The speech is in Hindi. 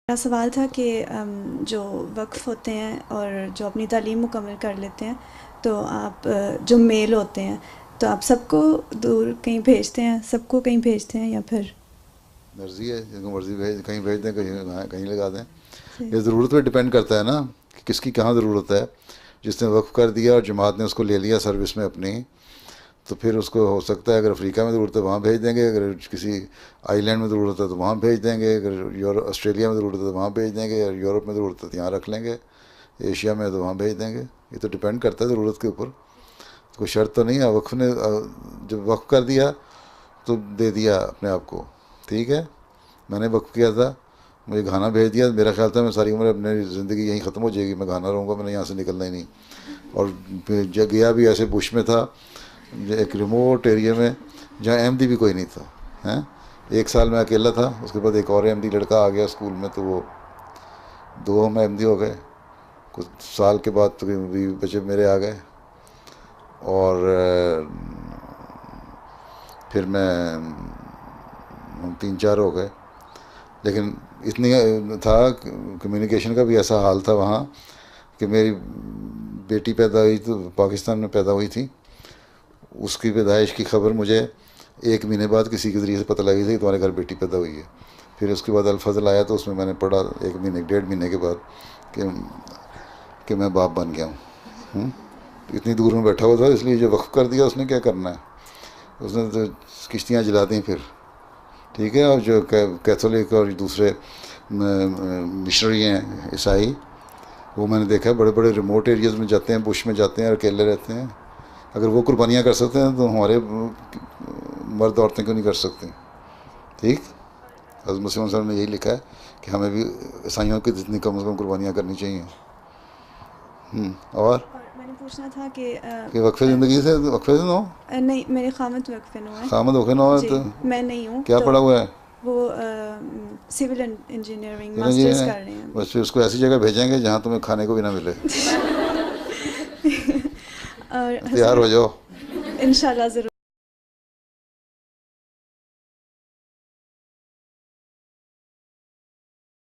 मेरा सवाल था कि जो वक्फ़ होते हैं और जो अपनी तालीम मुकम्मल कर लेते हैं तो आप जो मेल होते हैं तो आप सबको दूर कहीं भेजते हैं, सबको कहीं भेजते हैं या फिर मर्जी है, जिनको मर्जी कहीं भेज दें, कहीं कहीं लगा दें। जी ये ज़रूरत पे डिपेंड करता है ना कि किसकी कहाँ ज़रूरत है। जिसने वक्फ कर दिया और जमात ने उसको ले लिया सर्विस में अपनी, तो फिर उसको हो सकता है अगर अफ्रीका में ज़रूरत है वहाँ भेज देंगे, अगर किसी आइलैंड में ज़रूरत है तो वहाँ भेज देंगे, अगर ऑस्ट्रेलिया में ज़रूरत है तो वहाँ भेज देंगे, और यूरोप में ज़रूरत है तो यहाँ रख लेंगे, एशिया में तो वहाँ भेज देंगे। ये तो डिपेंड करता है ज़रूरत के ऊपर, कोई शर्त तो नहीं है। वक्फ ने जब वक्फ कर दिया तो दे दिया अपने आप को, ठीक है। मैंने वक्फ किया था, मुझे घाना भेज दिया, मेरा ख्याल था मैं सारी उम्र अपनी ज़िंदगी यहीं ख़त्म हो जाएगी, मैं घाना रहूँगा, मैंने यहाँ से निकलना ही नहीं। और फिर गया भी ऐसे बुश में था, एक रिमोट एरिया में जहाँ एमडी भी कोई नहीं था, हैं। एक साल मैं अकेला था, उसके बाद एक और एमडी लड़का आ गया स्कूल में, तो वो दो हम एमडी हो गए। कुछ साल के बाद तो बीवी बच्चे मेरे आ गए, और फिर मैं हम तीन चार हो गए। लेकिन इतनी था, कम्युनिकेशन का भी ऐसा हाल था वहाँ कि मेरी बेटी पैदा हुई तो पाकिस्तान में पैदा हुई थी, उसकी पैदाइश की खबर मुझे एक महीने बाद किसी के ज़रिए से पता लगी थी तुम्हारे घर बेटी पैदा हुई है। फिर उसके बाद अल-फज़ल आया तो उसमें मैंने पढ़ा एक महीने डेढ़ महीने के बाद कि मैं बाप बन गया हूँ। इतनी दूर में बैठा हुआ था, इसलिए जो वक्फ कर दिया उसने क्या करना है, उसने तो किश्तियाँ जला दी फिर, ठीक है। और जो कैथोलिक और दूसरे मिशनरी हैं ईसाई, वो मैंने देखा है बड़े बड़े रिमोट एरियाज़ में जाते हैं, बुश में जाते हैं और अकेले रहते हैं। अगर वो कुर्बानियाँ कर सकते हैं तो हमारे मर्द औरतें क्यों नहीं कर सकते, ठीक। हज़रत मुहम्मद सल्लल्लाहु अलैहि वसल्लम ने यही लिखा है कि हमें भी ईसाइयों की जितनी कम से कम कुर्बानियाँ करनी चाहिए। और मैंने पूछना था कि वक्फ़े ज़िंदगी से वक्फ़े से ना हो, नहीं मेरे खामद वक्फ़े नो है खामद वक्फ़े ना हो जी, तो मैं नहीं हूँ क्या तो पड़ा हुआ है। वो सिविल इंजीनियरिंग फिर ये मास्टर्स है, कर रहे हैं बस फिर उसको ऐसी जगह भेजेंगे जहाँ तुम्हें खाने को भी ना मिले। और तैयार हो जाओ। इंशाल्लाह ज़रूर।